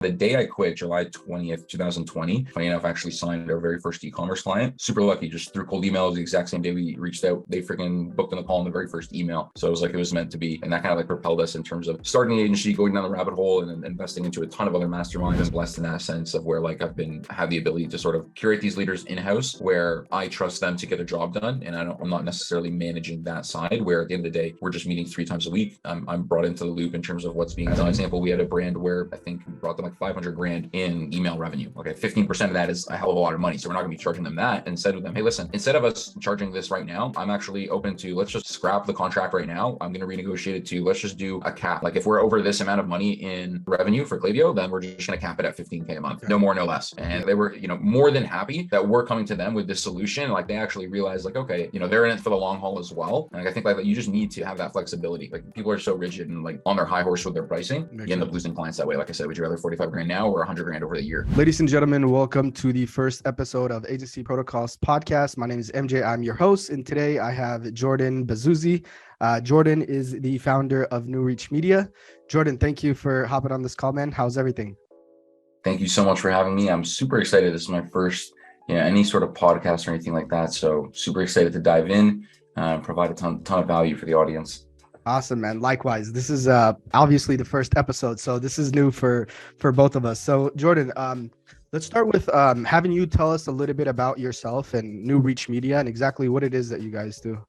The day I quit, July 20th, 2020, funny enough, I actually signed our very first e-commerce client. Super lucky, just through cold emails, the exact same day we reached out, they freaking booked in the call on the very first email. So it was like, it was meant to be. And that kind of like propelled us in terms of starting the agency, going down the rabbit hole and investing into a ton of other masterminds. I'm blessed in that sense of where like have the ability to sort of curate these leaders in-house where I trust them to get a job done. And I'm not necessarily managing that side where at the end of the day, we're just meeting 3 times a week. I'm brought into the loop in terms of what's being done. As an example, we had a brand where I think we brought them like 500 grand in email revenue. Okay, 15% of that is a hell of a lot of money. So we're not gonna be charging them that and said to them, hey, listen, instead of us charging this right now, I'm actually open to, let's just scrap the contract right now. I'm gonna renegotiate it to, let's just do a cap. Like if we're over this amount of money in revenue for Klaviyo, then we're just gonna cap it at 15K a month, no more, no less. And they were, more than happy that we're coming to them with this solution. Like they actually realized like, okay, they're in it for the long haul as well. And I think like you just need to have that flexibility. Like people are so rigid and like on their high horse with their pricing, you end up losing clients that way. Like I said, would you rather 45 grand now or 100 grand over the year? Ladies and gentlemen, welcome to the first episode of Agency Protocols Podcast. My name is MJ. I'm your host. And today I have Jordan Bazouzi. Jordan is the founder of NuReach Media. Jordan, thank you for hopping on this call, man. How's everything? Thank you so much for having me. I'm super excited. This is my first, any sort of podcast or anything like that. So super excited to dive in, provide a ton of value for the audience. Awesome, man. Likewise. This is obviously the first episode, so this is new for both of us. So Jordan, let's start with having you tell us a little bit about yourself and NuReach Media and exactly what it is that you guys do.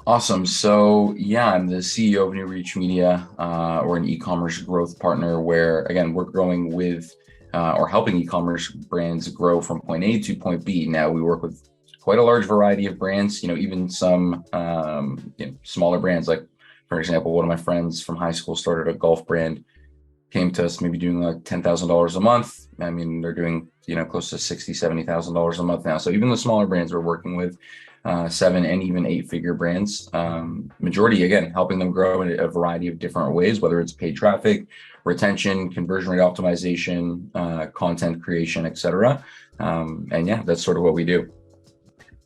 Awesome. So yeah, I'm the CEO of NuReach Media. We're an e-commerce growth partner where, again, we're growing with or helping e-commerce brands grow from point A to point B. Now we work with quite a large variety of brands, even some smaller brands. Like, for example, one of my friends from high school started a golf brand, came to us maybe doing like $10,000 a month. I mean, they're doing, close to $60,000, $70,000 a month now. So even the smaller brands we're working with, 7 and even 8-figure brands, majority, again, helping them grow in a variety of different ways, whether it's paid traffic, retention, conversion rate optimization, content creation, etc. And yeah, that's sort of what we do.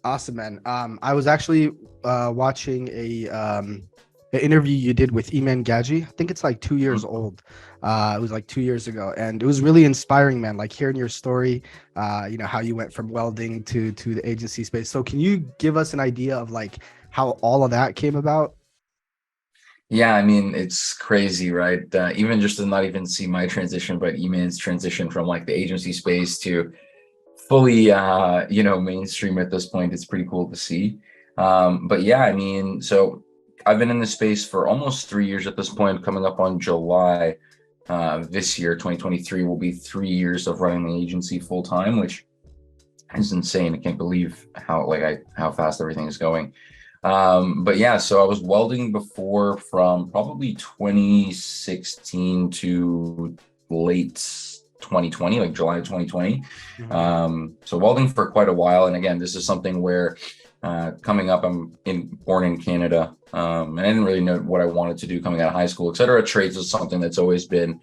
Awesome, man. I was actually watching an interview you did with Iman Gaji. I think it's like 2 years old. It was like 2 years ago, and it was really inspiring, man. Like hearing your story, how you went from welding to the agency space. So can you give us an idea of like how all of that came about? Yeah, I mean, it's crazy, right? Even just to not even see my transition, but Iman's transition from like the agency space to fully mainstream at this point. It's pretty cool to see. But yeah, I mean, so I've been in this space for almost 3 years at this point. Coming up on July this year, 2023, will be 3 years of running the agency full time, which is insane. I can't believe how fast everything is going. But yeah, so I was welding before from probably 2016 to late 2020, like July 2020. So welding for quite a while. And again, this is something where coming up, I'm born in Canada, and I didn't really know what I wanted to do coming out of high school, et cetera. Trades is something that's always been,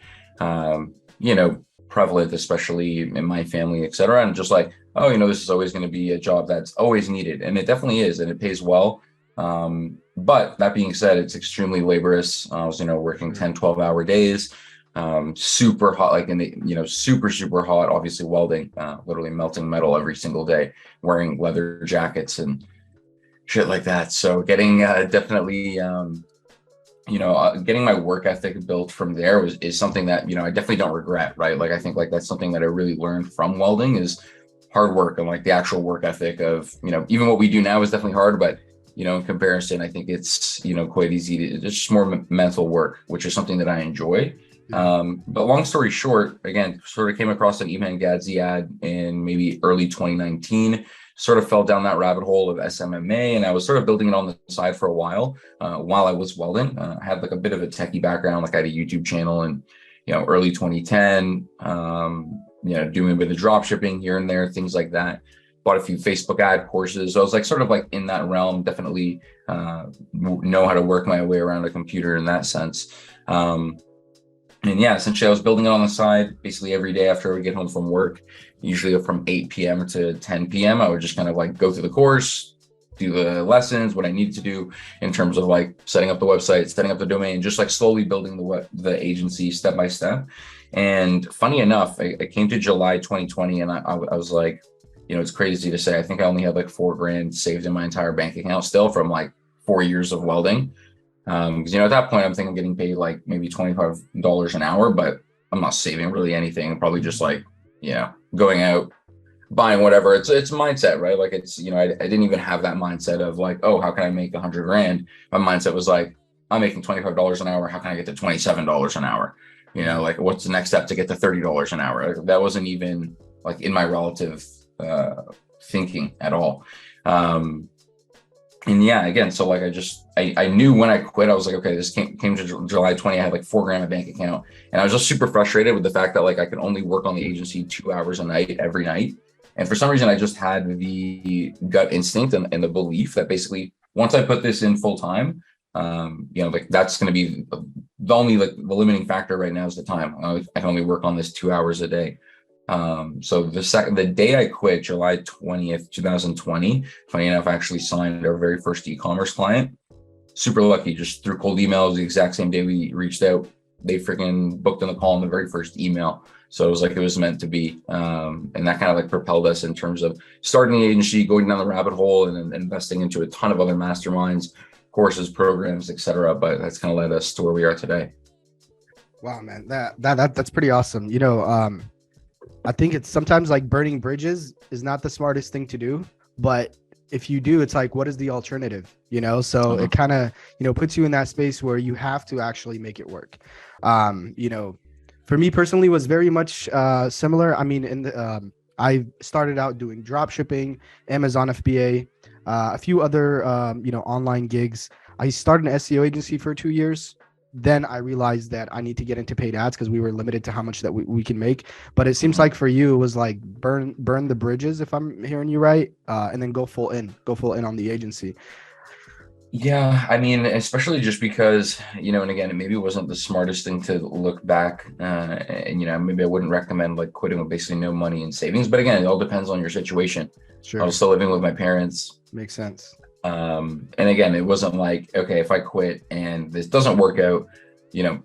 prevalent, especially in my family, et cetera. And just like, this is always going to be a job that's always needed. And it definitely is, and it pays well. But that being said, it's extremely laborious. I was, working 10, 12-hour days, super hot, like in the, super hot, obviously welding, literally melting metal every single day, wearing leather jackets and shit like that. So getting definitely, getting my work ethic built from there is something that, I definitely don't regret, right? Like, I think like that's something that I really learned from welding is hard work and like the actual work ethic of, even what we do now is definitely hard, but in comparison, I think it's, quite easy it's just more mental work, which is something that I enjoy. But long story short, again, sort of came across an Iman Gaji ad in maybe early 2019, sort of fell down that rabbit hole of SMMA, and I was sort of building it on the side for a while I was welding. I had like a bit of a techie background, like I had a YouTube channel and, early 2010, doing a bit of drop shipping here and there, things like that. Bought a few Facebook ad courses. So I was like, sort of like in that realm, definitely know how to work my way around a computer in that sense. And yeah, essentially I was building it on the side basically every day after I would get home from work, usually from 8 p.m. to 10 p.m. I would just kind of like go through the course, do the lessons, what I needed to do in terms of like setting up the website, setting up the domain, just like slowly building the agency step by step. And funny enough, I came to July 2020 and I was like, it's crazy to say, I think I only had like 4 grand saved in my entire bank account still from like 4 years of welding. Because, at that point I'm thinking getting paid like maybe $25 an hour, but I'm not saving really anything. I'm probably just like, going out, buying whatever. It's mindset, right? Like I didn't even have that mindset of like, oh, how can I make 100 grand? My mindset was like, I'm making $25 an hour. How can I get to $27 an hour? Like what's the next step to get to $30 an hour? Like, that wasn't even like in my relative thinking at all. And yeah, again, so like I knew when I quit, I was like, okay, this came to July 20, I had like 4 grand in my bank account. And I was just super frustrated with the fact that like I could only work on the agency 2 hours a night every night. And for some reason, I just had the gut instinct and the belief that basically once I put this in full time, like that's going to be the only like the limiting factor right now is the time. I can only work on this 2 hours a day. So the day I quit, July 20th, 2020, funny enough, I actually signed our very first e-commerce client. Super lucky, just through cold emails, the exact same day we reached out, they freaking booked in the call in the very first email. So it was like it was meant to be. And that kind of like propelled us in terms of starting the agency, going down the rabbit hole and investing into a ton of other masterminds, courses, programs, etc. But that's kind of led us to where we are today. Wow, man, that's pretty awesome. I think it's sometimes like burning bridges is not the smartest thing to do, but if you do, it's like, what is the alternative? So it kind of, puts you in that space where you have to actually make it work. For me personally was very much similar. I mean, I started out doing drop shipping, Amazon FBA, a few other, online gigs. I started an SEO agency for 2 years. Then I realized that I need to get into paid ads because we were limited to how much that we can make. But it seems like for you, it was like burn the bridges, if I'm hearing you right, and then go full in on the agency. Yeah, I mean, especially just because, and again, maybe it wasn't the smartest thing to look back, and, maybe I wouldn't recommend like quitting with basically no money in savings. But again, it all depends on your situation. Sure. I was still living with my parents. Makes sense. And again, it wasn't like, okay, if I quit and this doesn't work out,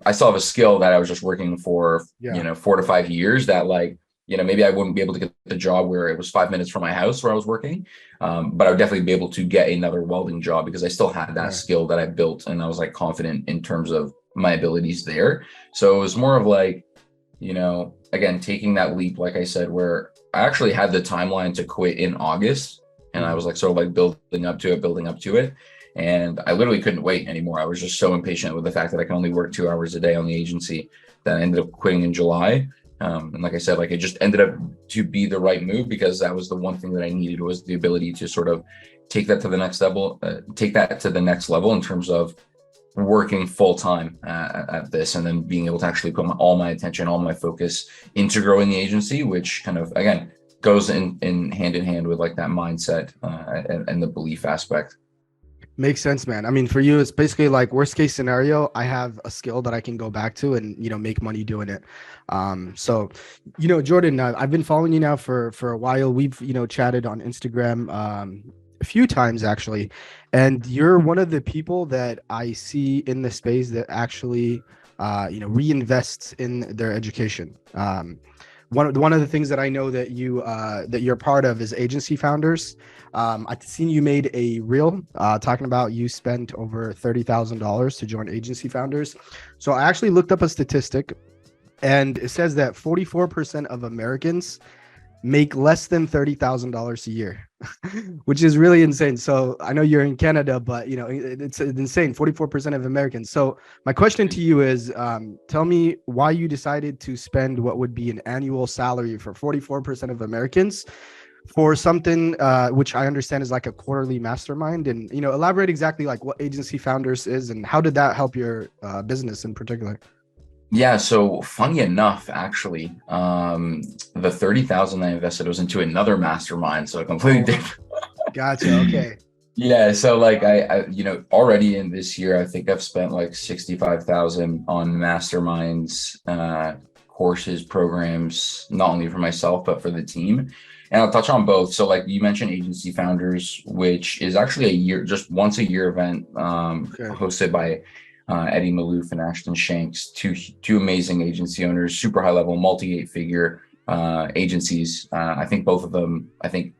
I still have a skill that I was just working for, 4 to 5 years that like, maybe I wouldn't be able to get the job where it was 5 minutes from my house where I was working. But I would definitely be able to get another welding job because I still had that skill that I built. And I was like confident in terms of my abilities there. So it was more of like, again, taking that leap, like I said, where I actually had the timeline to quit in August. And I was like, sort of like building up to it. And I literally couldn't wait anymore. I was just so impatient with the fact that I can only work 2 hours a day on the agency that I ended up quitting in July. And like I said, like it just ended up to be the right move because that was the one thing that I needed was the ability to sort of take that to the next level, in terms of working full time at this, and then being able to actually put all my attention, all my focus into growing the agency, which kind of, again, goes in hand with like that mindset and the belief aspect. Makes sense, man. I mean, for you, it's basically like worst case scenario, I have a skill that I can go back to and, make money doing it. So, Jordan, I've been following you now for a while. We've, chatted on Instagram a few times actually. And you're one of the people that I see in the space that actually, reinvests in their education. One of the things that I know that you're part of is Agency Founders. I've seen you made a reel talking about you spent over $30,000 to join Agency Founders. So I actually looked up a statistic, and it says that 44% of Americans make less than $30,000 a year, which is really insane. So I know you're in Canada, but it's insane, 44% of Americans. So my question to you is, tell me why you decided to spend what would be an annual salary for 44% of Americans for something which I understand is like a quarterly mastermind, and elaborate exactly like what Agency Founders is and how did that help your business in particular? Yeah, so funny enough, actually, the 30,000 I invested was into another mastermind, so completely different. Gotcha. Okay. Yeah, so like I already in this year, I think I've spent like 65,000 on masterminds, courses, programs, not only for myself but for the team. And I'll touch on both. So like you mentioned Agency Founders, which is actually just once a year event hosted by Eddie Malouf and Ashton Shanks, two amazing agency owners, super high level, multi 8-figure agencies. I think both of them, I think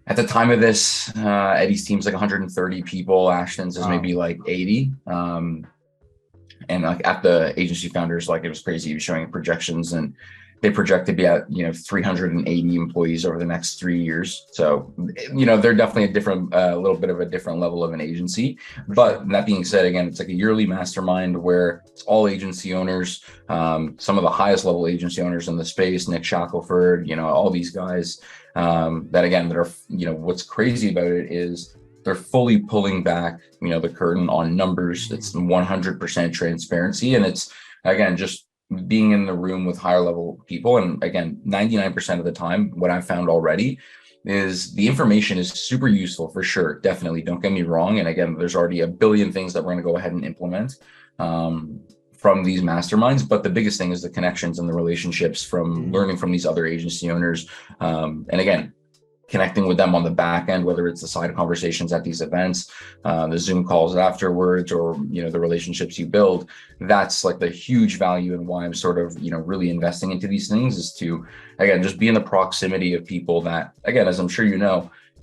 at the time of this, Eddie's team's like 130 people, Ashton's is maybe like 80. And like at the agency founders, like it was crazy. He was showing projections, and they project to be at 380 employees over the next 3 years. So they're definitely a little bit of a different level of an agency. But that being said, again, it's like a yearly mastermind where it's all agency owners, some of the highest level agency owners in the space, Nick Shackelford, all these guys. That are what's crazy about it is they're fully pulling back, the curtain on numbers. It's 100% transparency. And it's, again, just being in the room with higher level people. And again, 99% of the time, what I've found already is the information is super useful for sure. Definitely. Don't get me wrong. And again, there's already a billion things that we're going to go ahead and implement from these masterminds. But the biggest thing is the connections and the relationships from learning from these other agency owners. And again, connecting with them on the back end, whether it's the side conversations at these events, the Zoom calls afterwards, or the relationships you build. That's like the huge value, and why I'm sort of really investing into these things, is to, again, just be in the proximity of people that, again, as I'm sure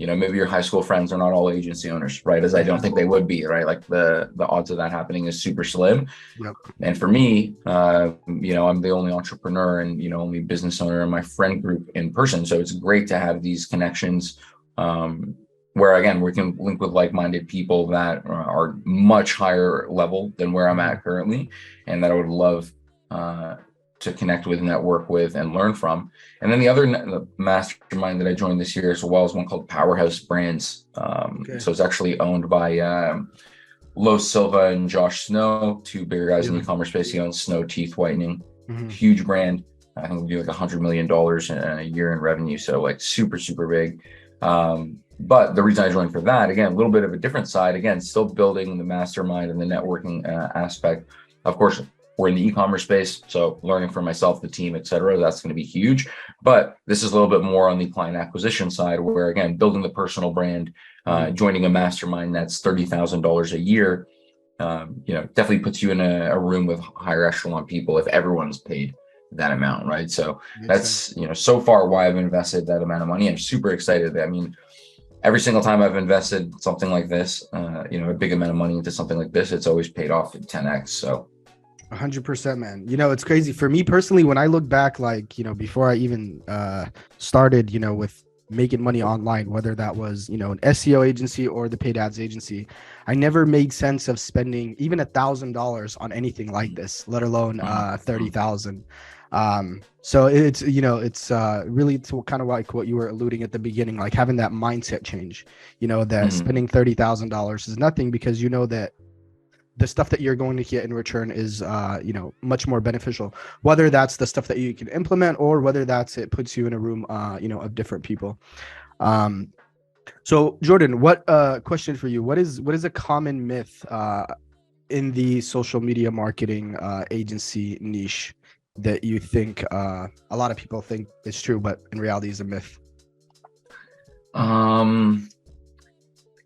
maybe your high school friends are not all agency owners, right? As I don't think they would be, right? Like the odds of that happening is super slim. Yep. And for me, I'm the only entrepreneur and, only business owner in my friend group in person. So it's great to have these connections where, again, we can link with like-minded people that are much higher level than where I'm at currently, and that I would love to connect with, network with, and learn from. And then the mastermind that I joined this year as well is one called Powerhouse Brands. So it's actually owned by Lo Silva and Josh Snow, two bigger guys in the e-commerce space. He owns Snow Teeth Whitening, huge brand. I think we do like $100 million in a year in revenue. So like super, super big. But the reason I joined for that, again, a little bit of a different side, again, still building the mastermind and the networking aspect. Of course, we're in the e-commerce space, so learning from myself, the team, et cetera, that's going to be huge. But this is a little bit more on the client acquisition side, where, again, building the personal brand, joining a mastermind that's $30,000 a year, definitely puts you in a room with higher echelon people if everyone's paid that amount, right? So that's, so far why I've invested that amount of money. I'm super excited. I mean, every single time I've invested something like this, a big amount of money into something like this, it's always paid off in 10x. So 100%, man. It's crazy for me personally. When I look back, like, before I even started, with making money online, whether that was, an SEO agency or the paid ads agency, I never made sense of spending even $1,000 on anything like this, let alone 30,000. So it's, really to kind of like what you were alluding at the beginning, like having that mindset change, that spending $30,000 is nothing, because that the stuff that you're going to get in return is, much more beneficial, whether that's the stuff that you can implement or whether that's it puts you in a room, of different people. So Jordan, what question for you? What is a common myth in the social media marketing agency niche that you think a lot of people think is true, but in reality is a myth?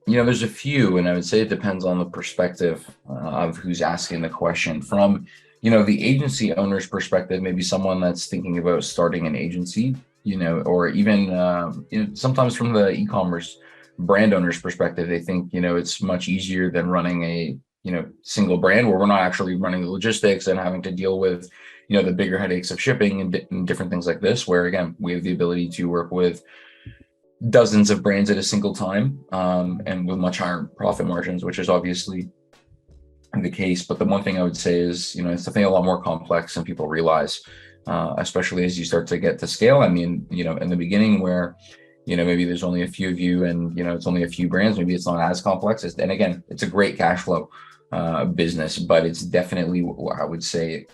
There's a few, and I would say it depends on the perspective of who's asking the question. From, the agency owner's perspective, maybe someone that's thinking about starting an agency, or even, sometimes from the e-commerce brand owner's perspective, they think, it's much easier than running a, single brand where we're not actually running the logistics and having to deal with, the bigger headaches of shipping and different things like this, where, again, we have the ability to work with dozens of brands at a single time, and with much higher profit margins, which is obviously the case. But the one thing I would say is, it's definitely a lot more complex than people realize, especially as you start to get to scale. I mean, in the beginning where, maybe there's only a few of you and, it's only a few brands, maybe it's not as complex. And again, it's a great cash flow business, but it's definitely, I would say,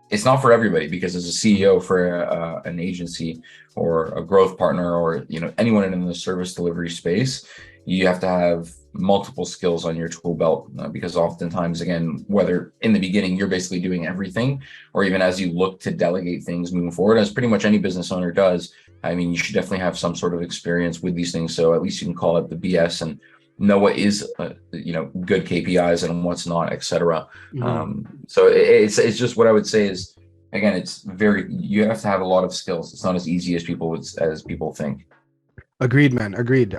it's not for everybody, because as a CEO for an agency or a growth partner, or anyone in the service delivery space, you have to have multiple skills on your tool belt, because oftentimes, again, whether in the beginning you're basically doing everything, or even as you look to delegate things moving forward, as pretty much any business owner does, I mean, you should definitely have some sort of experience with these things, so at least you can call it the BS and know what is good KPIs and what's not, etc. Mhm. So it's just what I would say is, again, you have to have a lot of skills. It's not as easy as people think. Agreed, man. Agreed.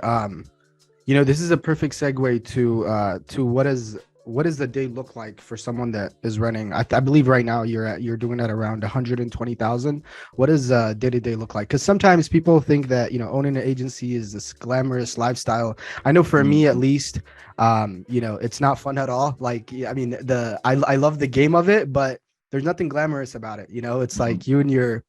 This is a perfect segue to what does the day look like for someone that is running? I believe right now you're doing at around 120,000. What does day to day look like? Because sometimes people think that owning an agency is this glamorous lifestyle. I know for me at Mhm. least, it's not fun at all. Like, I mean, I love the game of it, but there's nothing glamorous about it. It's Mhm. like you in your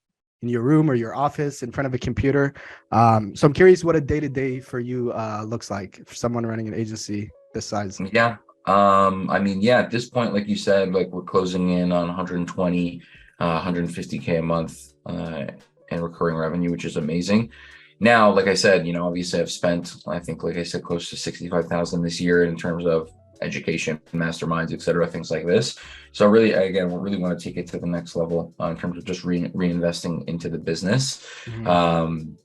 room or your office in front of a computer. So I'm curious what a day to day for you looks like for someone running an agency this size. Yeah. I mean, yeah, at this point, like you said, like we're closing in on 120, 150K a month in recurring revenue, which is amazing. Now, like I said, obviously I've spent, I think, like I said, close to 65,000 this year in terms of education, masterminds, et cetera, things like this. So really, again, we really want to take it to the next level in terms of just reinvesting into the business. Mhm. Um,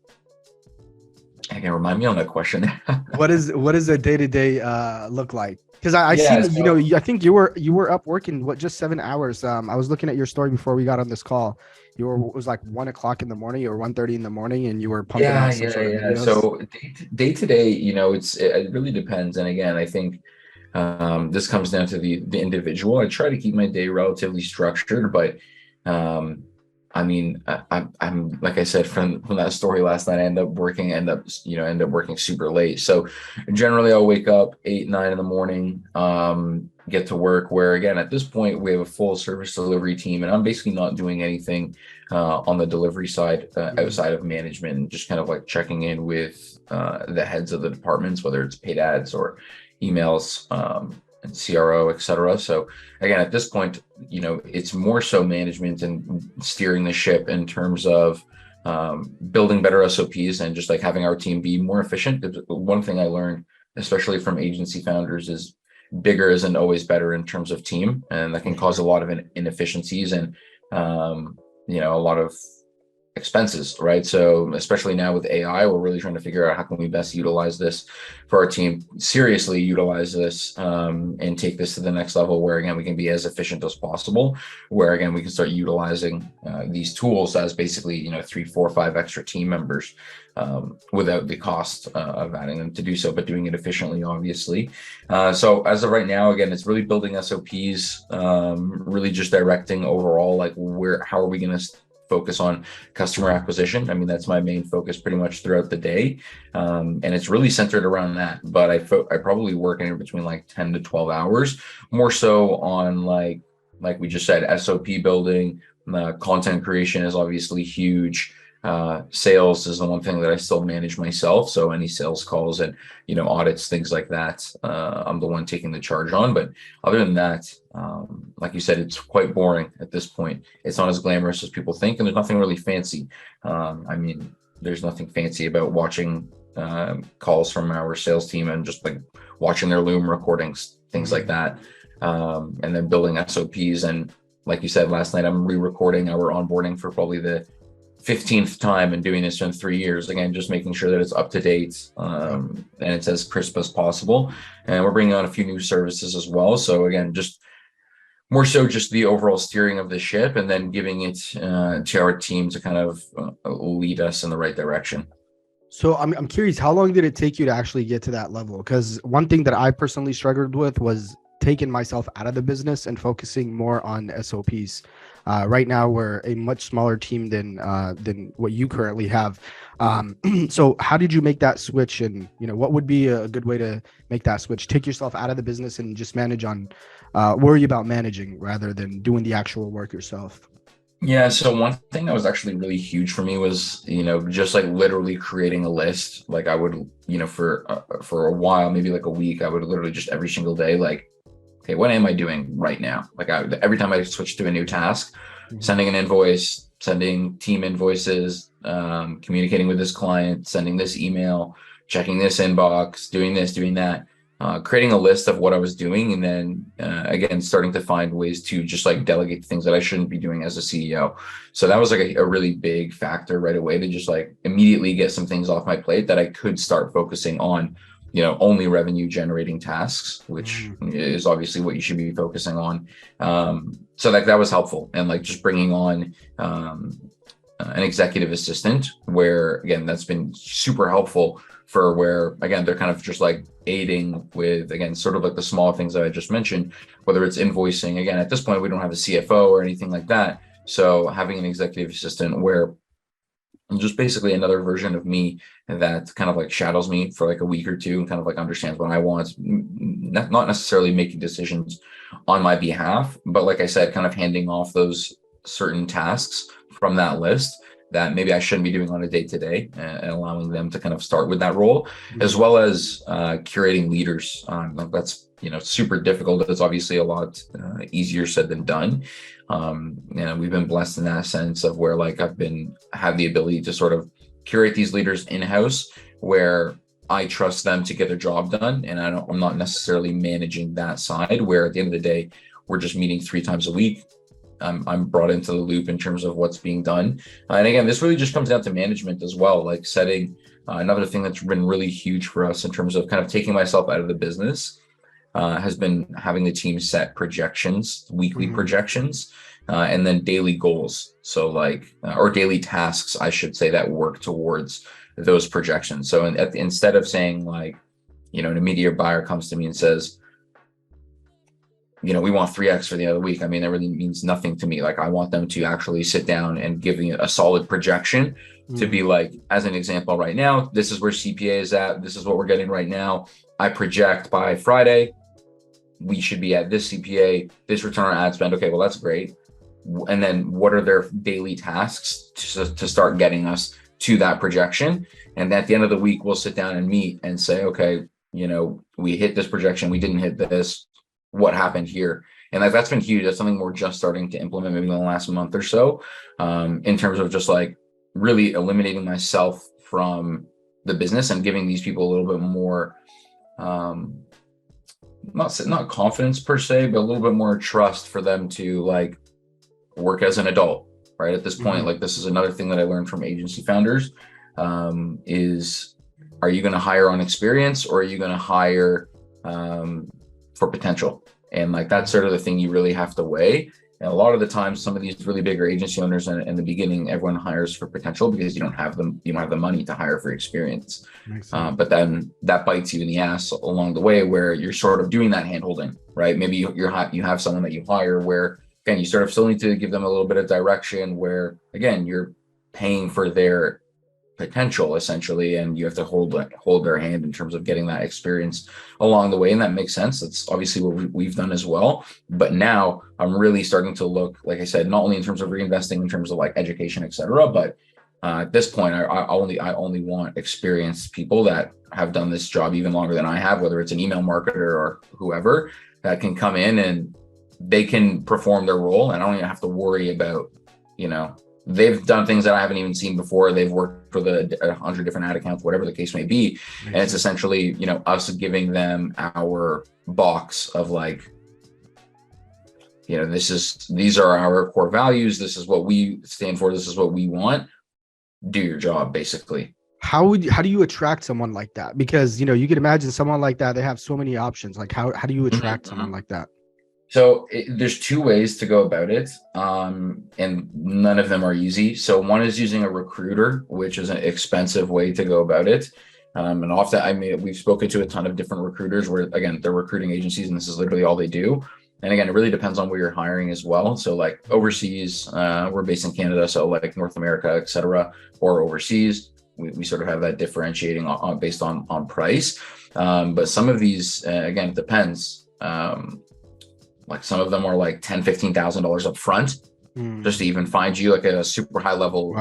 Again, remind me on that question. What does a day to day look like? Because I Yeah. seen So I think you were up working just 7 hours. I was looking at your story before we got on this call. It was like 1 o'clock in the morning or 1:30 in the morning, and you were pumping yeah, out some yeah, sort of yeah. videos. So day to day, it really depends. And again, I think this comes down to the individual. I try to keep my day relatively structured, but um, I mean, I'm like I said from that story last night. I end up working super late. So generally, I'll wake up 8, 9 in the morning, get to work. Where again, at this point, we have a full service delivery team, and I'm basically not doing anything on the delivery side Mhm. outside of management, and just kind of like checking in with the heads of the departments, whether it's paid ads or emails, and CRO, et cetera. So again, at this point, it's more so management and steering the ship in terms of building better SOPs and just like having our team be more efficient. One thing I learned, especially from agency founders, is bigger isn't always better in terms of team, and that For can cause a sure. lot of inefficiencies and um, a lot of expenses, right? So especially now with AI, we're really trying to figure out how can we best utilize this for our team, seriously utilize this and take this to the next level where again we can be as efficient as possible, where again we can start utilizing these tools as basically 3, 4, 5 extra team members without the cost of adding them to do so, but doing it efficiently, obviously. So as of right now, again, it's really building SOPs, really just directing overall, like how are we going to focus on customer acquisition. I mean, that's my main focus pretty much throughout the day. And it's really centered around that. But I probably work in between like 10 to 12 hours, more so on like we just said, SOP building. Content creation is obviously huge. Sales is the one thing that I still manage myself. So any sales calls and audits, things like that, I'm the one taking the charge on. But other than that, like you said, it's quite boring at this point. It's not as glamorous as people think, and there's nothing really fancy. I mean, there's nothing fancy about watching calls from our sales team and just like watching their Loom recordings, things like Mhm. that, and then building SOPs. And like you said last night, I'm re-recording our onboarding for probably the 15th time and doing this in 3 years. Again, just making sure that it's up to date Yep. and it's as crisp as possible. And we're bringing on a few new services as well. So again, just more so just the overall steering of the ship and then giving it to our team to kind of lead us in the right direction. So I'm curious, how long did it take you to actually get to that level? Because one thing that I personally struggled with was taking myself out of the business and focusing more on SOPs. Right now, we're a much smaller team than what you currently have. So how did you make that switch? And what would be a good way to make that switch? Take yourself out of the business and just worry about managing rather than doing the actual work yourself. Yeah, so one thing that was actually really huge for me was, just like literally creating a list. Like I would, for a while, maybe like a week, I would literally just every single day, like, okay, what am I doing right now? Like every time I switch to a new task, Mhm. sending an invoice, sending team invoices, communicating with this client, sending this email, checking this inbox, doing this, doing that, creating a list of what I was doing, and then again starting to find ways to just like delegate things that I shouldn't be doing as a CEO. So that was like a really big factor right away to just like immediately get some things off my plate that I could start focusing on only revenue generating tasks, which is obviously what you should be focusing on. So that was helpful. And like just bringing on an executive assistant, where again, that's been super helpful for where, again, they're kind of just like aiding with, again, sort of like the small things that I just mentioned, whether it's invoicing. Again, at this point, we don't have a CFO or anything like that. So having an executive assistant where just basically another version of me that kind of like shadows me for like a week or two and kind of like understands what I want, not necessarily making decisions on my behalf, but like I said, kind of handing off those certain tasks from that list that maybe I shouldn't be doing on a day-to-day, and allowing them to kind of start with that role, as well as curating leaders. That's super difficult. It's obviously a lot easier said than done. We've been blessed in that sense of where like I've had the ability to sort of curate these leaders in-house, where I trust them to get their job done, and I'm not necessarily managing that side, where at the end of the day, we're just meeting 3 times a week. I'm brought into the loop in terms of what's being done. And again, this really just comes down to management as well, like setting another thing that's been really huge for us in terms of kind of taking myself out of the business, has been having the team set projections, weekly projections, and then daily goals. So like, or daily tasks, I should say, that work towards those projections. So instead of saying like, an immediate buyer comes to me and says, we want 3x for the other week. I mean, that really means nothing to me. Like I want them to actually sit down and give me a solid projection to be like, as an example, right now, this is where CPA is at. This is what we're getting right now. I project by Friday, we should be at this CPA, this return on ad spend. Okay, well, that's great. And then what are their daily tasks to start getting us to that projection? And at the end of the week, we'll sit down and meet and say, okay, we hit this projection, we didn't hit this. What happened here? And that's been huge. That's something we're just starting to implement maybe in the last month or so, in terms of just like really eliminating myself from the business and giving these people a little bit more, not confidence per se, but a little bit more trust for them to like work as an adult, right? At this point, like this is another thing that I learned from agency founders, is, are you going to hire on experience, or are you going to hire for potential? And like that's sort of the thing you really have to weigh. And a lot of the times, some of these really bigger agency owners in the beginning, everyone hires for potential because you don't have the money to hire for experience. But then that bites you in the ass along the way, where you're sort of doing that handholding, right? Maybe you have someone that you hire where, again, you sort of still need to give them a little bit of direction, where again, you're paying for their potential essentially, and you have to hold their hand in terms of getting that experience along the way. And that makes sense. That's obviously what we've done as well. But now I'm really starting to look, like I said, not only in terms of reinvesting in terms of like education, etc., but at this point, I only want experienced people that have done this job even longer than I have, whether it's an email marketer or whoever, that can come in and they can perform their role, and I don't even have to worry about, they've done things that I haven't even seen before. They've worked for 100 different ad accounts, whatever the case may be. And it's essentially, us giving them our box of like, these are our core values. This is what we stand for. This is what we want. Do your job, basically. How do you attract someone like that? Because, you can imagine someone like that, they have so many options. Like how do you attract someone like that? So there's 2 ways to go about it, and none of them are easy. So one is using a recruiter, which is an expensive way to go about it. And often, we've spoken to a ton of different recruiters where, again, they're recruiting agencies and this is literally all they do. And again, it really depends on where you're hiring as well. So like overseas, we're based in Canada, so like North America, et cetera, or overseas, we sort of have that differentiating based on price. But some of these, again, it depends. Like some of them are like $10,000, $15,000 up front, just to even find you like a super high level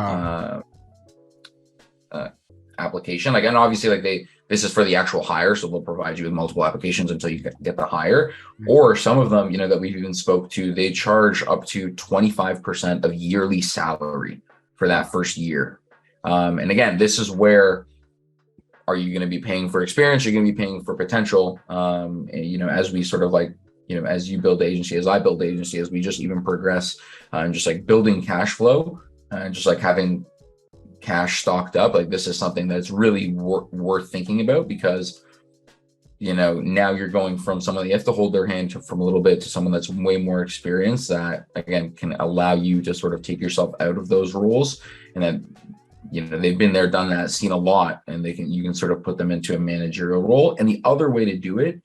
application. Like, and obviously like this is for the actual hire. So they'll provide you with multiple applications until you get the hire. Or some of them, that we've even spoke to, they charge up to 25% of yearly salary for that first year. And again, this is where, are you going to be paying for experience? You're going to be paying for potential. As we sort of like, as you build the agency, as I build the agency, as we just even progress, and just like building cash flow and just like having cash stocked up, like this is something that's really worth thinking about, because now you're going from someone that you have to hold their hand from a little bit to someone that's way more experienced that, again, can allow you to sort of take yourself out of those roles. And then, they've been there, done that, seen a lot, and you can sort of put them into a managerial role. And the other way to do it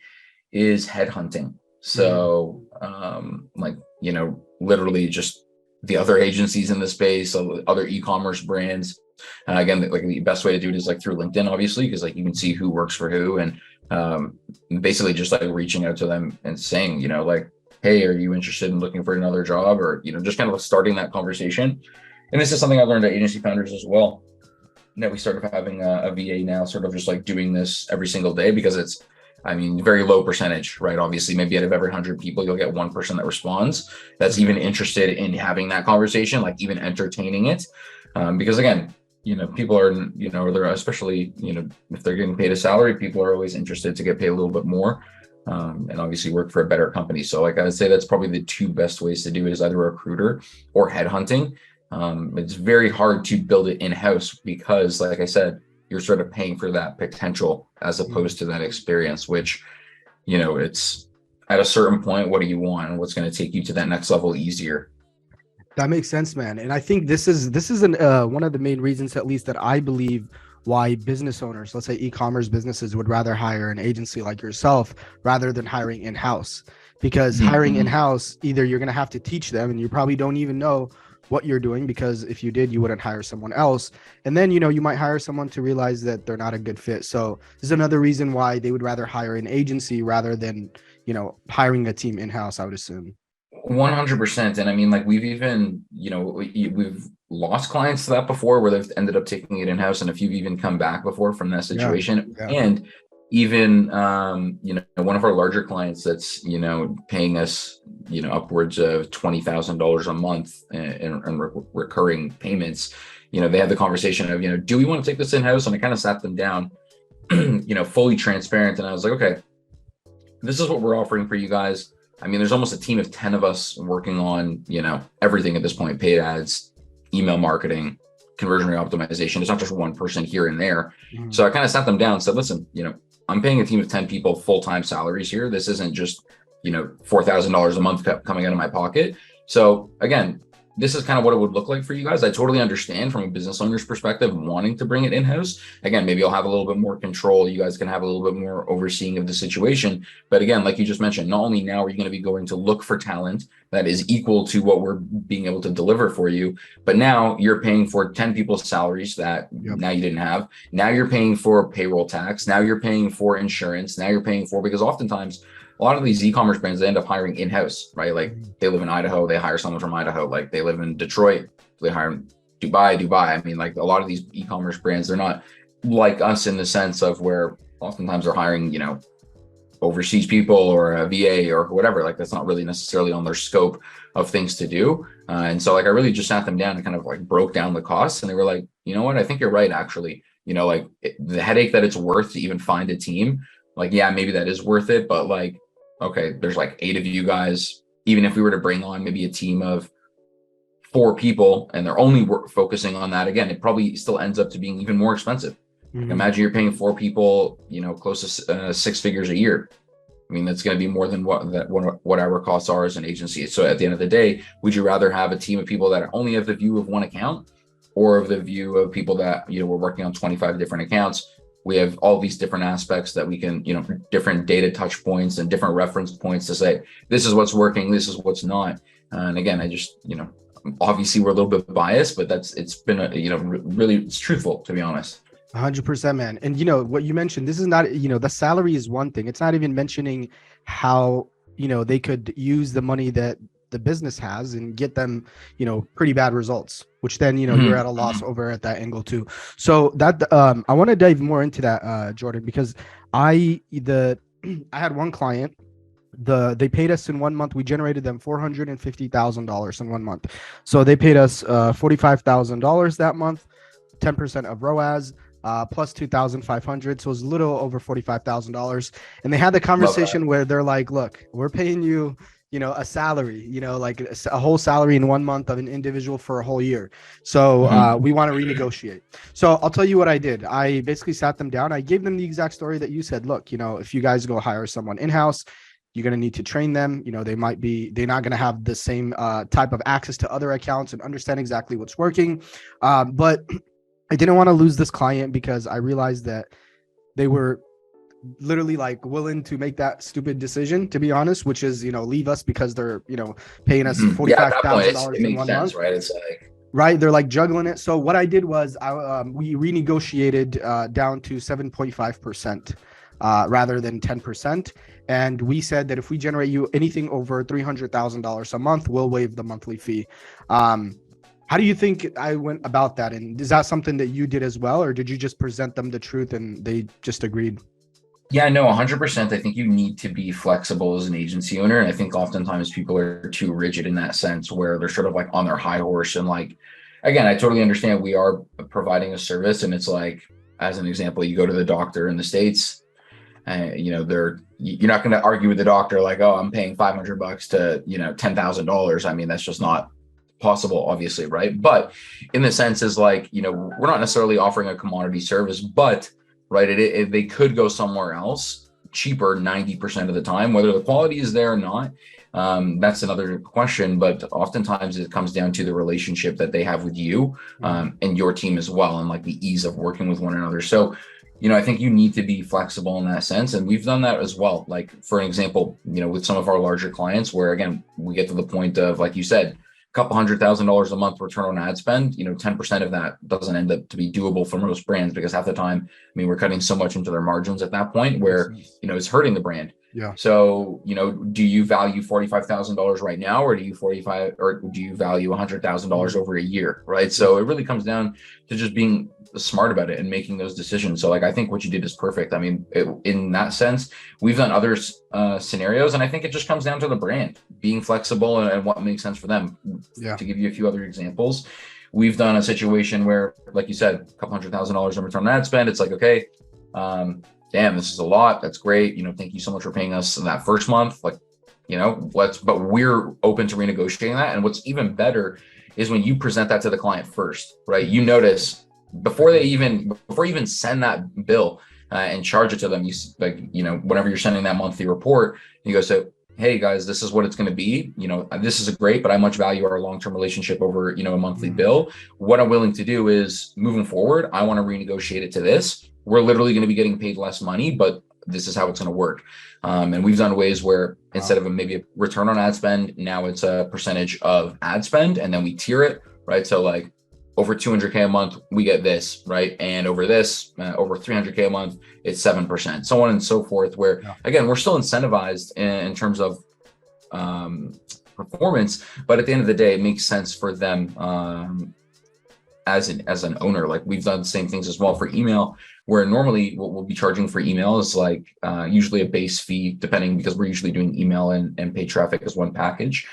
is headhunting. So, literally just the other agencies in the space, other e-commerce brands. Again, like the best way to do it is like through LinkedIn, obviously, because like you can see who works for who, and basically just like reaching out to them and saying, like, hey, are you interested in looking for another job? Or, just kind of starting that conversation. And this is something I've learned at agency founders as well. That we started having a VA now, sort of just like doing this every single day, because it's, very low percentage, right? Obviously, maybe out of every 100 people, you'll get one person that responds that's even interested in having that conversation, like even entertaining it. Because again, people are, they're especially, if they're getting paid a salary, people are always interested to get paid a little bit more, and obviously work for a better company. So like I would say, that's probably the two best ways to do it, is either a recruiter or headhunting. It's very hard to build it in-house because, like I said, you're sort of paying for that potential as opposed to that experience, which, it's at a certain point, what do you want and what's going to take you to that next level easier? That makes sense, man. And I think this is one of the main reasons, at least, that I believe why business owners, let's say e-commerce businesses, would rather hire an agency like yourself rather than hiring in-house. Because hiring in-house, either you're going to have to teach them, and you probably don't even know what you're doing, because if you did, you wouldn't hire someone else. And then, you might hire someone to realize that they're not a good fit. So this is another reason why they would rather hire an agency rather than, hiring a team in-house, I would assume. 100%. And like we've even, we've lost clients to that before, where they've ended up taking it in-house. And if you've even come back before from that situation, and even, one of our larger clients that's, paying us, upwards of $20,000 a month in recurring payments, they had the conversation of, do we want to take this in-house? And I kind of sat them down, fully transparent. And I was like, okay, this is what we're offering for you guys. There's almost a team of 10 of us working on, everything at this point: paid ads, email marketing, conversion rate optimization. It's not just one person here and there. So I kind of sat them down and said, listen, I'm paying a team of 10 people full-time salaries here. This isn't just, $4,000 a month coming out of my pocket. So again, this is kind of what it would look like for you guys. I totally understand from a business owner's perspective wanting to bring it in-house. Again, maybe I'll have a little bit more control. You guys can have a little bit more overseeing of the situation. But again, like you just mentioned, not only now are you going to be going to look for talent that is equal to what we're being able to deliver for you, but now you're paying for 10 people's salaries that now you didn't have. Now you're paying for payroll tax. Now you're paying for insurance. Now you're paying for, because oftentimes a lot of these e-commerce brands, they end up hiring in-house, right? Like they live in Idaho, they hire someone from Idaho. Like they live in Detroit, they hire Dubai. Like a lot of these e-commerce brands, they're not like us in the sense of where oftentimes they're hiring, overseas people or a VA or whatever. Like that's not really necessarily on their scope of things to do. And so like I really just sat them down and kind of like broke down the costs, and they were like, you know what, I think you're right, actually. The headache that it's worth to even find a team, like, yeah, maybe that is worth it, but like, okay, there's like 8 of you guys. Even if we were to bring on maybe a team of 4 people and they're only focusing on that, again, it probably still ends up to being even more expensive. Imagine you're paying 4 people, close to 6 figures a year. That's going to be more than what our costs are as an agency. So at the end of the day, would you rather have a team of people that only have the view of one account, or of the view of people that, we're working on 25 different accounts? We have all these different aspects that we can, different data touch points and different reference points to say, this is what's working, this is what's not. And again, I just, obviously we're a little bit biased, but it's been really, it's truthful, to be honest. 100%, man. And what you mentioned, this is not, the salary is one thing. It's not even mentioning how, they could use the money that the business has and get them, pretty bad results, which then, you're at a loss over at that angle too. So that, I want to dive more into that, Jordan, because I had one client, they paid us in 1 month. We generated them $450,000 in 1 month. So they paid us $45,000 that month, 10% of ROAS, plus 2,500. So it was a little over $45,000. And they had the conversation where they're like, look, we're paying you, a salary, like a whole salary in 1 month of an individual for a whole year. So we want to renegotiate. So I'll tell you what I did. I basically sat them down. I gave them the exact story that you said. Look, if you guys go hire someone in-house, you're going to need to train them. They're not going to have the same type of access to other accounts and understand exactly what's working. But I didn't want to lose this client because I realized that they were literally like willing to make that stupid decision, to be honest, which is, leave us because they're, paying us $45,000 it in makes 1 sense, month. right? It's like, Right. They're like juggling it. So what I did was we renegotiated down to 7.5% rather than 10%. And we said that if we generate you anything over $300,000 a month, we'll waive the monthly fee. How do you think I went about that? And is that something that you did as well? Or did you just present them the truth and they just agreed? yeah, no, 100%. I think you need to be flexible as an agency owner. And I think oftentimes people are too rigid in that sense where they're sort of like on their high horse. And like, again, I totally understand we are providing a service. And it's like, as an example, you go to the doctor in the States, and you're not going to argue with the doctor like, oh, I'm paying $500 to, $10,000. I mean, that's just not possible, obviously, right? But in the sense is like, we're not necessarily offering a commodity service, but right, they could go somewhere else cheaper 90% of the time, whether the quality is there or not. That's another question, but oftentimes it comes down to the relationship that they have with you and your team as well, and like the ease of working with one another. So, I think you need to be flexible in that sense. And we've done that as well. Like, for an example, with some of our larger clients where, again, we get to the point of, like you said, couple $100,000 a month return on ad spend, 10% of that doesn't end up to be doable for most brands because half the time, I mean, we're cutting so much into their margins at that point where, it's hurting the brand. Yeah. So, do you value $45,000 right now, or do you value $100,000 over a year? Right. So it really comes down to just being smart about it and making those decisions. So like, I think what you did is perfect. I mean, in that sense, we've done other scenarios, and I think it just comes down to the brand being flexible and what makes sense for them. Yeah. To give you a few other examples, we've done a situation where, like you said, a couple $100,000 in return on ad spend. It's like, okay, damn, this is a lot. That's great. Thank you so much for paying us in that first month. Like, but we're open to renegotiating that. And what's even better is when you present that to the client first, right? You notice before you even send that bill and charge it to them, whenever you're sending that monthly report, you go, so, hey guys, this is what it's going to be. This is great, but I much value our long-term relationship over, a monthly bill. What I'm willing to do is moving forward, I want to renegotiate it to this. We're literally going to be getting paid less money, but this is how it's going to work. And we've done ways where instead of maybe a return on ad spend, now it's a percentage of ad spend, and then we tier it, right? So like over 200K a month, we get this, right? And over this, over 300K a month, it's 7%, so on and so forth, where again, we're still incentivized in terms of performance, but at the end of the day, it makes sense for them as an owner. Like we've done the same things as well for email, where normally what we'll be charging for email is like usually a base fee, depending, because we're usually doing email and paid traffic as one package.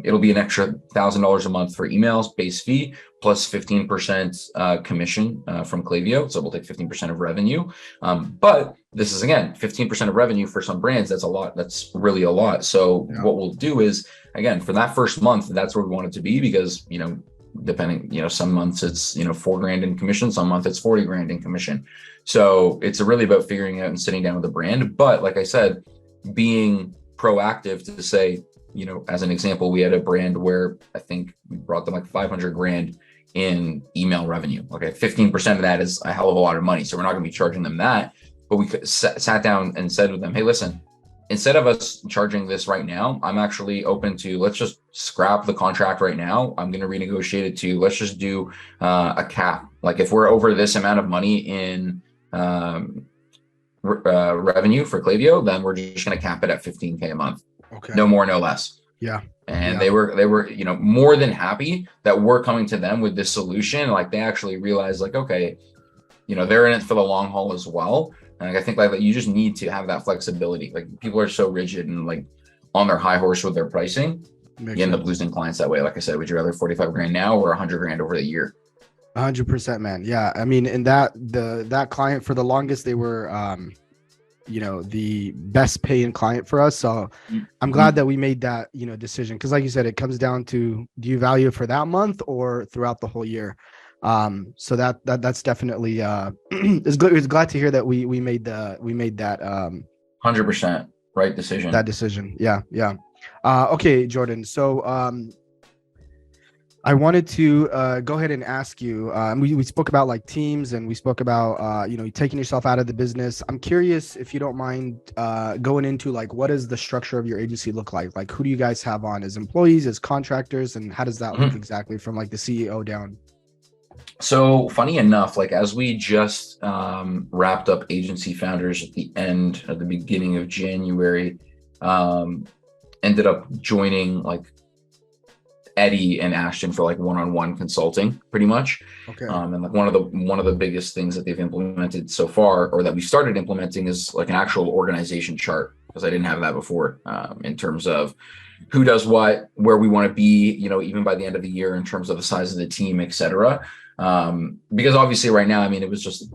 It'll be an extra $1,000 a month for emails, base fee, plus 15% commission from Klaviyo. So we'll take 15% of revenue. But this is, again, 15% of revenue for some brands. That's a lot. That's really a lot. So what we'll do is, again, for that first month, that's where we want it to be, because, depending, some months it's, $4,000 in commission, some month it's $40,000 in commission. So it's really about figuring out and sitting down with the brand. But like I said, being proactive to say, as an example, we had a brand where I think we brought them like $500,000 in email revenue. Okay, 15% of that is a hell of a lot of money. So we're not going to be charging them that. But we sat down and said with them, hey, listen, instead of us charging this right now, I'm actually open to, let's just scrap the contract right now. I'm going to renegotiate it to, let's just do a cap. Like if we're over this amount of money in revenue for Klaviyo, then we're just going to cap it at 15K a month. Okay. No more, no less. Yeah. And they were, more than happy that we're coming to them with this solution. Like they actually realized like, okay, they're in it for the long haul as well. And I think like you just need to have that flexibility. Like people are so rigid and like on their high horse with their pricing. You end up losing clients that way. Like I said, would you rather $45,000 now or $100,000 over the year? 100%, man. Yeah. I mean, and that client for the longest, they were, the best paying client for us. So I'm Mhm. glad that we made that, decision. Cause like you said, it comes down to, do you value it for that month or throughout the whole year? So that's definitely, it's good. It's glad to hear that we made that, 100% right decision. that decision. Yeah. Yeah. Okay, Jordan. So, I wanted to go ahead and ask you. We spoke about like teams, and we spoke about taking yourself out of the business. I'm curious if you don't mind going into like, what does the structure of your agency look like? Like, who do you guys have on as employees, as contractors, and how does that look Mhm. exactly from like the CEO down? So funny enough, like as we just wrapped up agency founders at the beginning of January, um, ended up joining like Eddie and Ashton for like one-on-one consulting, pretty much. Okay. And like one of the biggest things that they've implemented so far, or that we started implementing, is like an actual organization chart, because I didn't have that before, in terms of who does what, where we want to be, even by the end of the year in terms of the size of the team, et cetera. Because obviously right now, I mean, it was just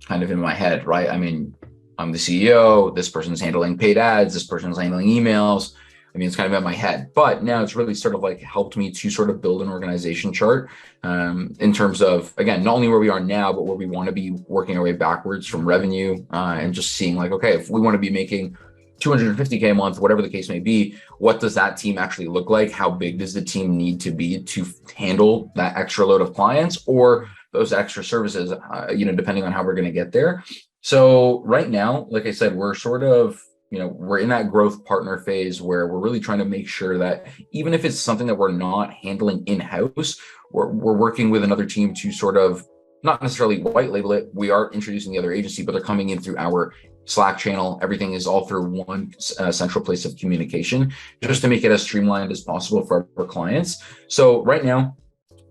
kind of in my head, right? I mean, I'm the CEO, this person's handling paid ads, this person's handling emails. I mean, it's kind of in my head, but now it's really sort of like helped me to sort of build an organization chart, in terms of, again, not only where we are now, but where we want to be working our way backwards from revenue, and just seeing like, okay, if we want to be making 250K a month, whatever the case may be, what does that team actually look like? How big does the team need to be to handle that extra load of clients or those extra services, depending on how we're going to get there. So right now, like I said, we're sort of, we're in that growth partner phase where we're really trying to make sure that even if it's something that we're not handling in-house, we're working with another team to sort of not necessarily white label it. We are introducing the other agency, but they're coming in through our Slack channel. Everything is all through one central place of communication, just to make it as streamlined as possible for our clients. So right now,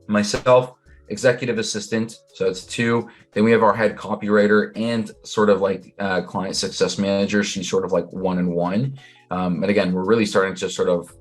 myself, executive assistant, so it's two. Then we have our head copywriter and sort of like client success manager. She's sort of like one and one. And again, we're really starting to sort of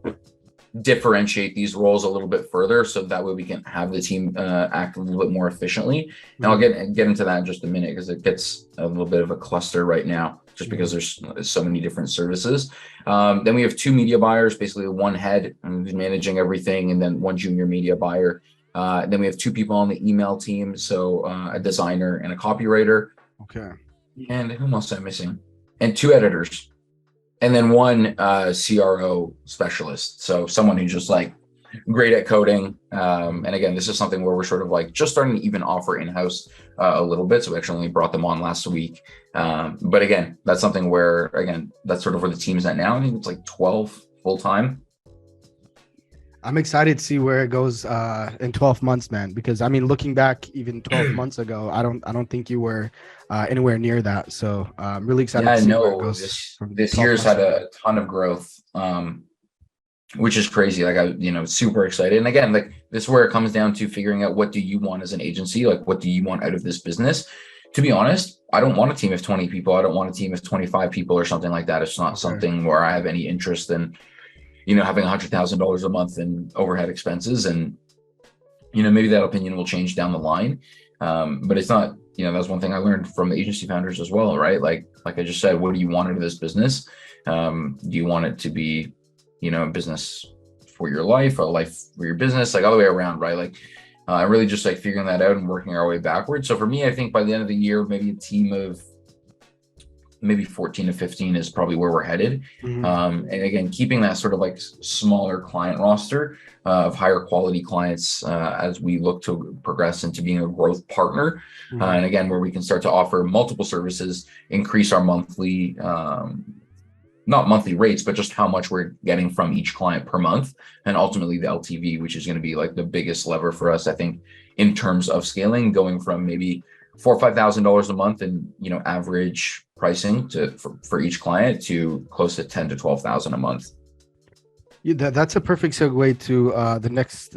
differentiate these roles a little bit further, so that way we can have the team act a little bit more efficiently. And I'll get into that in just a minute, because it gets a little bit of a cluster right now, just because there's so many different services. Then we have two media buyers, basically one head who's managing everything, and then one junior media buyer. Then we have two people on the email team, so a designer and a copywriter. Okay. And who else am I missing? And two editors. And then one CRO specialist. So someone who's just like great at coding. And again, this is something where we're sort of like just starting to even offer in-house a little bit. So we actually only brought them on last week. But again, that's something where, again, that's sort of where the team's at now. I think it's like 12 full-time. I'm excited to see where it goes in 12 months, man. Because I mean, looking back even 12 months ago, I don't think you were anywhere near that. So I'm really excited Yeah, to see where it no, goes from this 12 year's months had from now. a ton of growth, which is crazy. Like super excited. And again, like this is where it comes down to figuring out, what do you want as an agency? Like, what do you want out of this business? To be honest, I don't want a team of 20 people. I don't want a team of 25 people or something like that. It's not Okay. something where I have any interest in, having $100,000 a month in overhead expenses. And, maybe that opinion will change down the line. But it's not, that's one thing I learned from the agency founders as well, right? Like I just said, what do you want out of this business? Do you want it to be, a business for your life, or a life for your business, like all the way around, right? Like, really just like figuring that out and working our way backwards. So for me, I think by the end of the year, maybe a team of maybe 14 to 15 is probably where we're headed. Mhm. And again, keeping that sort of like smaller client roster of higher quality clients, as we look to progress into being a growth partner. Mhm. And again, where we can start to offer multiple services, increase our monthly, not monthly rates, but just how much we're getting from each client per month. And ultimately the LTV, which is going to be like the biggest lever for us, I think, in terms of scaling, going from maybe $4,000 or $5,000 a month in, average pricing for each client, to close to 10 to 12,000 a month. Yeah, that's a perfect segue to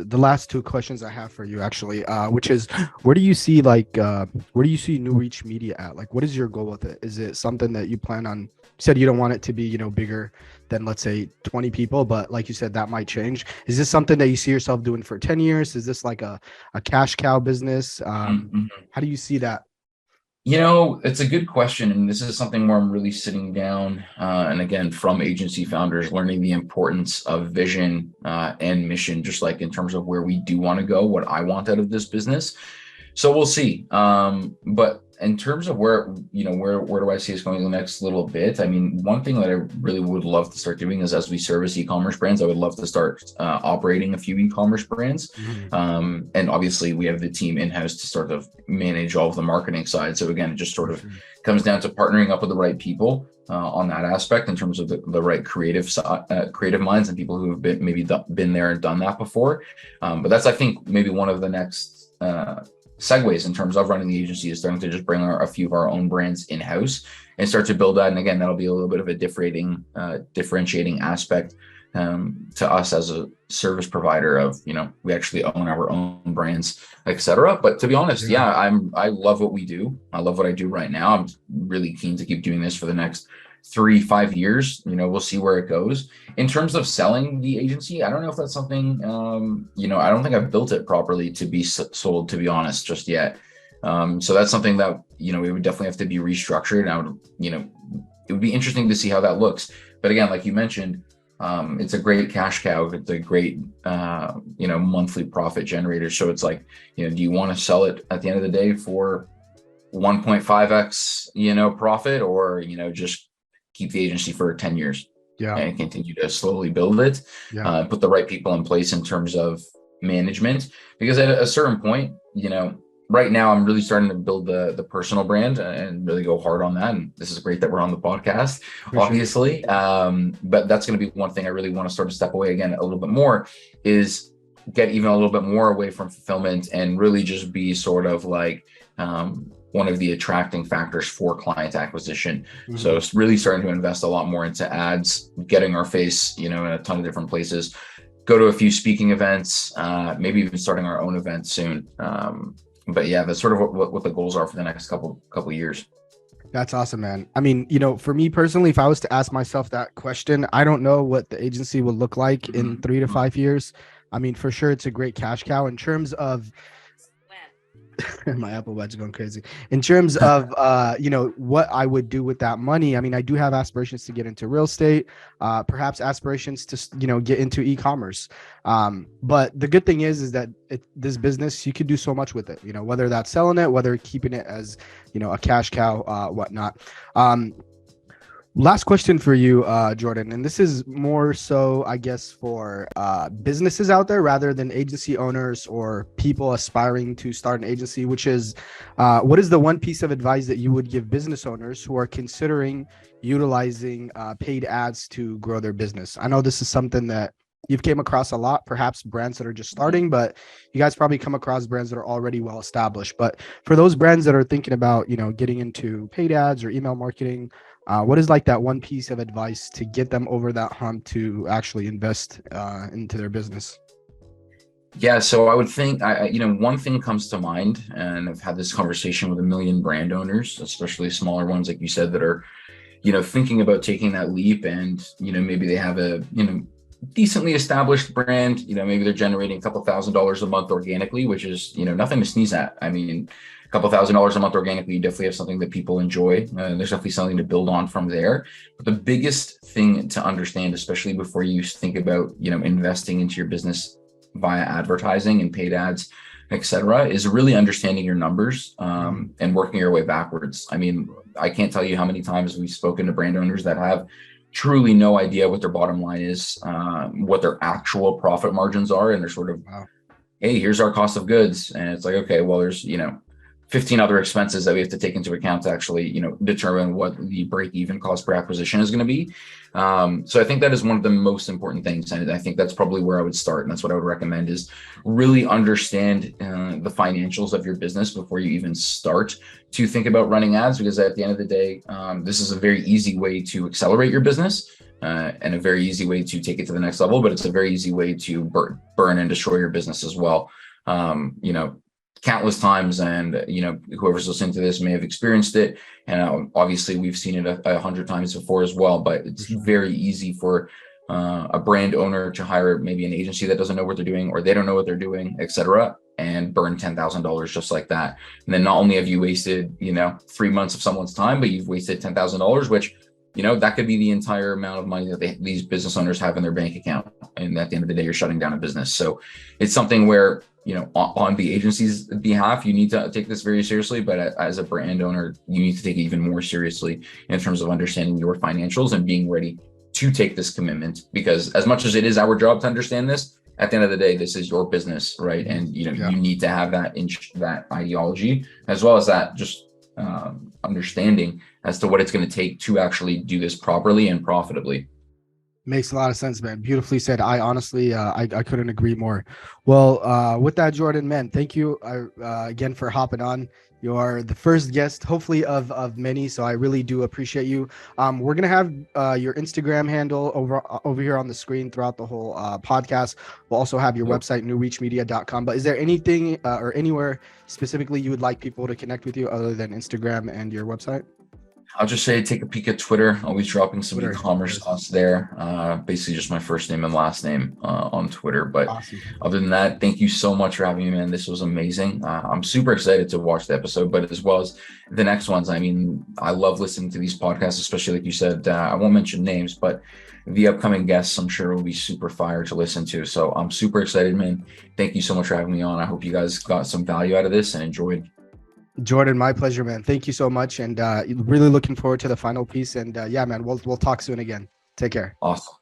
the last two questions I have for you, actually, which is, where do you see NuReach Media at? Like, what is your goal with it? Is it something that you plan on? You said you don't want it to be, bigger than, let's say, 20 people, but like you said, that might change. Is this something that you see yourself doing for 10 years? Is this like a cash cow business? Mhm. How do you see that? It's a good question. And this is something where I'm really sitting down, and again, from agency founders, learning the importance of vision and mission, just like in terms of where we do want to go, what I want out of this business. So we'll see. But in terms of where do I see us going the next little bit? I mean, one thing that I really would love to start doing is, as we service e-commerce brands, I would love to start operating a few e-commerce brands. And obviously we have the team in-house to sort of manage all of the marketing side. So again, it just sort of comes down to partnering up with the right people on that aspect in terms of the right creative minds and people who have been there and done that before. But that's, I think, maybe one of the next segues in terms of running the agency, is starting to just bring a few of our own brands in-house and start to build that. And again, that'll be a little bit of a differentiating aspect to us as a service provider of, we actually own our own brands, etc. But to be honest, I love what we do. I love what I do right now. I'm really keen to keep doing this for the next 3-5 years. We'll see where it goes. In terms of selling the agency, I don't know if that's something, I don't think I've built it properly to be sold, to be honest, just yet. So that's something that, we would definitely have to be restructured. And I would, it would be interesting to see how that looks. But again, like you mentioned, it's a great cash cow. It's a great, monthly profit generator. So it's like, do you want to sell it at the end of the day for 1.5x, profit, or, just keep the agency for 10 years and continue to slowly build it, put the right people in place in terms of management? Because at a certain point, right now I'm really starting to build the personal brand and really go hard on that. And this is great that we're on the podcast, obviously. But that's going to be one thing I really want to start to step away again a little bit more, is get even a little bit more away from fulfillment and really just be sort of like, one of the attracting factors for client acquisition. So it's really starting to invest a lot more into ads, getting our face, in a ton of different places, go to a few speaking events, maybe even starting our own event soon. But yeah, that's sort of what the goals are for the next couple years. That's awesome, man. I mean, for me personally, if I was to ask myself that question, I don't know what the agency will look like in 3 to 5 years. I mean, for sure, it's a great cash cow in terms of my Apple Watch is going crazy. In terms of, what I would do with that money. I mean, I do have aspirations to get into real estate, perhaps aspirations to, get into e-commerce. But the good thing is that this business, you could do so much with it, whether that's selling it, whether keeping it as, a cash cow, whatnot. Last question for you, Jordan, and this is more so, I guess, for businesses out there rather than agency owners or people aspiring to start an agency, which is, what is the one piece of advice that you would give business owners who are considering utilizing paid ads to grow their business? I know this is something that you've came across a lot, perhaps brands that are just starting, but you guys probably come across brands that are already well established. But for those brands that are thinking about, getting into paid ads or email marketing, what is like that one piece of advice to get them over that hump to actually invest into their business? Yeah, so I would think, one thing comes to mind, and I've had this conversation with a million brand owners, especially smaller ones, like you said, that are, thinking about taking that leap, and, maybe they have a, decently established brand, maybe they're generating a couple $1,000s a month organically, which is, nothing to sneeze at. I mean, a couple $1,000s a month organically, you definitely have something that people enjoy. There's definitely something to build on from there. But the biggest thing to understand, especially before you think about, investing into your business via advertising and paid ads, etc., is really understanding your numbers and working your way backwards. I mean, I can't tell you how many times we've spoken to brand owners that have truly no idea what their bottom line is, what their actual profit margins are. And they're sort of, hey, here's our cost of goods. And it's like, okay, well, there's, 15 other expenses that we have to take into account to actually, determine what the break-even cost per acquisition is going to be. So I think that is one of the most important things. And I think that's probably where I would start. And that's what I would recommend, is really understand the financials of your business before you even start to think about running ads. Because at the end of the day, this is a very easy way to accelerate your business and a very easy way to take it to the next level. But it's a very easy way to burn and destroy your business as well. Countless times, and whoever's listening to this may have experienced it, and obviously we've seen it 100 times before as well. But it's very easy for a brand owner to hire maybe an agency that doesn't know what they're doing, or they don't know what they're doing, etc., and burn $10,000 just like that. And then not only have you wasted, 3 months of someone's time, but you've wasted $10,000, which, that could be the entire amount of money that these business owners have in their bank account. And at the end of the day, you're shutting down a business. So it's something where, on the agency's behalf, you need to take this very seriously. But as a brand owner, you need to take it even more seriously in terms of understanding your financials and being ready to take this commitment. Because as much as it is our job to understand this, at the end of the day, this is your business, right? And you need to have that ideology, as well as that just understanding as to what it's going to take to actually do this properly and profitably. Makes a lot of sense, man. Beautifully said. I honestly, I couldn't agree more. Well, with that, Jordan, man, thank you again for hopping on. You are the first guest, hopefully of many. So I really do appreciate you. We're gonna have your Instagram handle over here on the screen throughout the whole podcast. We'll also have your website, NuReachMedia.com. But is there anything or anywhere specifically you would like people to connect with you other than Instagram and your website? I'll just say take a peek at Twitter. Always dropping some e-commerce thoughts there. Basically just my first name and last name on Twitter. But awesome. Other than that, thank you so much for having me, man. This was amazing. I'm super excited to watch the episode, but as well as the next ones. I mean, I love listening to these podcasts, especially like you said. I won't mention names, but the upcoming guests, I'm sure will be super fire to listen to. So I'm super excited, man. Thank you so much for having me on. I hope you guys got some value out of this and enjoyed. Jordan, my pleasure, man. Thank you so much. And really looking forward to the final piece. And yeah, man, we'll talk soon again. Take care. Awesome.